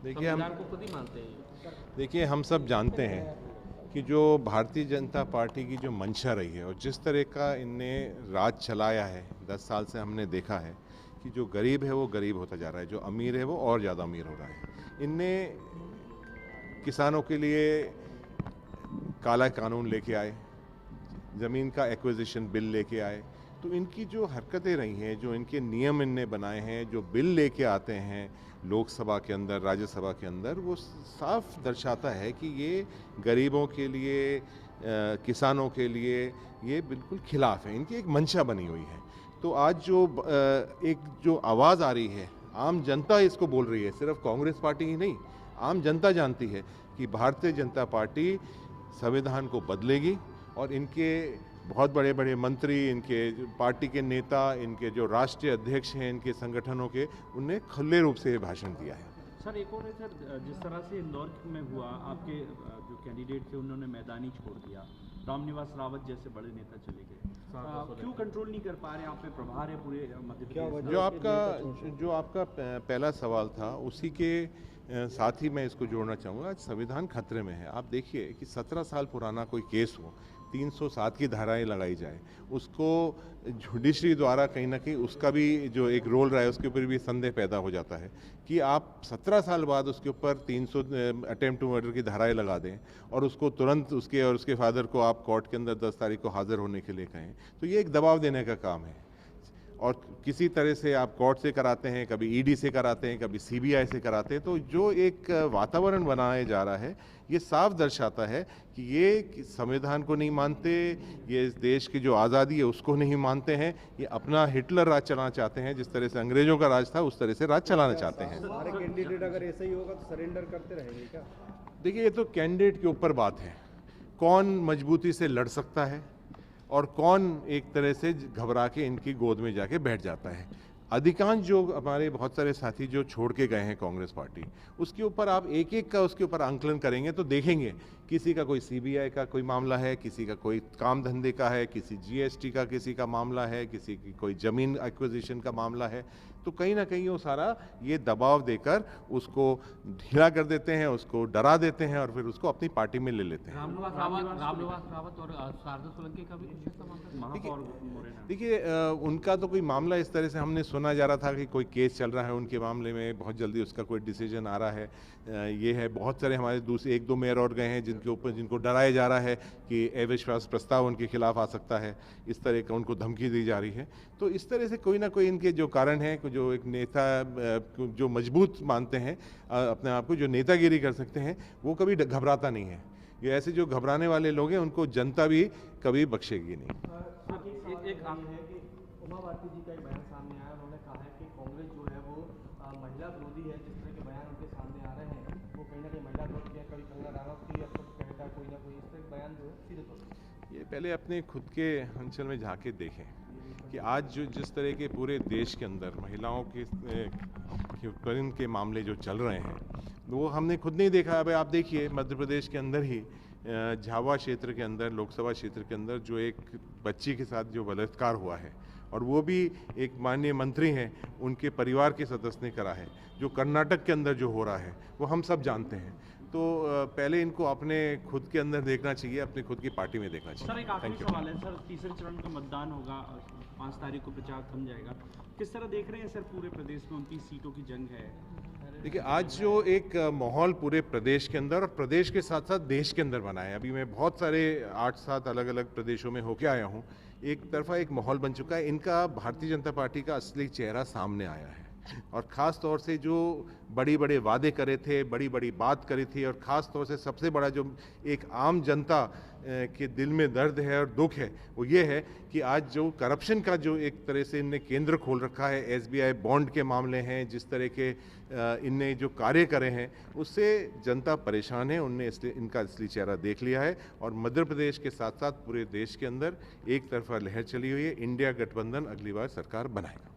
देखिए संविधान को खुद ही मानते हैं। देखिए हम सब जानते हैं कि जो भारतीय जनता पार्टी की जो मंशा रही है और जिस तरह का इनने राज चलाया है 10 साल से हमने देखा है कि जो गरीब है वो गरीब होता जा रहा है, जो अमीर है वो और ज़्यादा अमीर हो रहा है। इनने किसानों के लिए काला कानून लेके आए, ज़मीन का एक्विजिशन बिल लेके आए। तो इनकी जो हरकतें रही हैं, जो इनके नियम इनने बनाए हैं, जो बिल लेके आते हैं लोकसभा के अंदर, राज्यसभा के अंदर, वो साफ दर्शाता है कि ये गरीबों के लिए, किसानों के लिए ये बिल्कुल खिलाफ है। इनकी एक मंशा बनी हुई है। तो आज जो एक जो आवाज़ आ रही है, आम जनता इसको बोल रही है, सिर्फ कांग्रेस पार्टी ही नहीं, आम जनता जानती है कि भारतीय जनता पार्टी संविधान को बदलेगी और इनके बहुत बड़े बड़े मंत्री, इनके पार्टी के नेता, इनके जो राष्ट्रीय अध्यक्ष हैं इनके संगठनों के, उनने खुले रूप से भाषण दिया है। सर एक और है सर, जिस तरह से इंदौर में हुआ, आपके जो कैंडिडेट थे उन्होंने मैदानी छोड़ दिया, रामनिवास रावत जैसे बड़े नेता चले गए, क्यों कंट्रोल नहीं कर पा रहे? आप पे प्रभार है पूरे मध्य प्रदेश। जो आपका पहला सवाल था उसी के साथ ही मैं इसको जोड़ना चाहूँगा। आज संविधान खतरे में है। आप देखिए कि 17 साल पुराना कोई केस हो, 307 की धाराएं लगाई जाए, उसको जुडिशरी द्वारा कहीं ना कहीं उसका भी जो एक रोल रहा है उसके ऊपर भी संदेह पैदा हो जाता है कि आप 17 साल बाद उसके ऊपर 300 अटेम्प्ट टू मर्डर की धाराएं लगा दें और उसको तुरंत उसके और उसके फादर को आप कोर्ट के अंदर 10 तारीख को हाजिर होने के लिए कहें। तो ये एक दबाव देने का काम है और किसी तरह से आप कोर्ट से कराते हैं, कभी ईडी से कराते हैं, कभी सीबीआई से कराते हैं। तो जो एक वातावरण बनाया जा रहा है ये साफ दर्शाता है कि ये संविधान को नहीं मानते, ये इस देश की जो आज़ादी है उसको नहीं मानते हैं, ये अपना हिटलर राज चलाना चाहते हैं। जिस तरह से अंग्रेजों का राज था उस तरह से राज चलाना चाहते हैं। हमारे कैंडिडेट अगर ऐसा ही होगा तो सरेंडर करते रहेंगे क्या? देखिए ये तो कैंडिडेट के ऊपर बात है, कौन मजबूती से लड़ सकता है और कौन एक तरह से घबरा के इनकी गोद में जाके बैठ जाता है। अधिकांश जो हमारे बहुत सारे साथी जो छोड़ के गए हैं कांग्रेस पार्टी, उसके ऊपर आप एक एक का उसके ऊपर आंकलन करेंगे तो देखेंगे किसी का कोई सीबीआई का कोई मामला है, किसी का कोई काम धंधे का है, किसी जीएसटी का किसी का मामला है, किसी की कोई जमीन एक्विजिशन का मामला है। तो कहीं ना कहीं वो सारा ये दबाव देकर उसको ढीला कर देते हैं, उसको डरा देते हैं और फिर उसको अपनी पार्टी में ले लेते हैं। रामनिवास रावत और शारदा सोलंकी का भी कुछ ऐसा मामला? देखिए उनका तो कोई मामला इस तरह से हमने सुना जा रहा था कि कोई केस चल रहा है उनके मामले में, बहुत जल्दी उसका कोई डिसीजन आ रहा है। ये है, बहुत सारे हमारे दूसरे 1-2 मेयर और गए हैं जिनके ऊपर जिनको डराया जा रहा है कि अविश्वास प्रस्ताव उनके खिलाफ आ सकता है, इस तरह का उनको धमकी दी जा रही है। तो इस तरह से कोई ना कोई इनके जो कारण है, जो एक नेता जो मजबूत मानते हैं अपने आप को, जो नेतागिरी कर सकते हैं, वो कभी घबराता नहीं है। ये ऐसे जो घबराने वाले लोग हैं उनको जनता भी कभी बख्शेगी नहीं। उमा भारती जी का एक बयान सामने आया, उन्होंने कहा है कि कांग्रेस जो है वो महिला विरोधी है। जिस तरह के बयान उनके सामने आ रहे हैं वो कहीं ना कहीं महिला विरोधी है। कभी कंगना राणावत की अब तक कहता है कोई ना कोई, इस तरह बयान जो है सीधे तौर पर। ये पहले अपने खुद के अंचल में झांके देखें कि आज जो जिस तरह के पूरे देश के अंदर महिलाओं के उत्पीड़न के मामले जो चल रहे हैं वो हमने खुद नहीं देखा। अब आप देखिए मध्य प्रदेश के अंदर ही झाबुआ क्षेत्र के अंदर, लोकसभा क्षेत्र के अंदर जो एक बच्ची के साथ जो बलात्कार हुआ है और वो भी एक माननीय मंत्री हैं उनके परिवार के सदस्य ने करा है, जो कर्नाटक के अंदर जो हो रहा है वो हम सब जानते हैं। तो पहले इनको अपने खुद के अंदर देखना चाहिए, अपनी खुद की पार्टी में देखना चाहिए। सर एक आखिरी सवाल है सर, तीसरे चरण का मतदान होगा, 5 तारीख को प्रचार थम जाएगा, किस तरह देख रहे हैं सर? पूरे प्रदेश में 29 सीटों की जंग है। देखिए आज जो एक माहौल पूरे प्रदेश के अंदर और प्रदेश के साथ साथ देश के अंदर बना है, अभी मैं बहुत सारे 8-7 अलग अलग प्रदेशों में होके आया हूँ, एक तरफा एक माहौल बन चुका है। इनका भारतीय जनता पार्टी का असली चेहरा सामने आया है और ख़ास तौर से जो बड़ी बड़े वादे करे थे, बड़ी बड़ी बात करी थी और ख़ास तौर से सबसे बड़ा जो एक आम जनता के दिल में दर्द है और दुख है वो ये है कि आज जो करप्शन का जो एक तरह से इनने केंद्र खोल रखा है, एसबीआई बॉन्ड के मामले हैं, जिस तरह के इनने जो कार्य करे हैं उससे जनता परेशान है। उनने इसलिए इनका असली चेहरा देख लिया है और मध्य प्रदेश के साथ साथ पूरे देश के अंदर एक तरफा लहर चली हुई है। इंडिया गठबंधन अगली बार सरकार बनाएगा।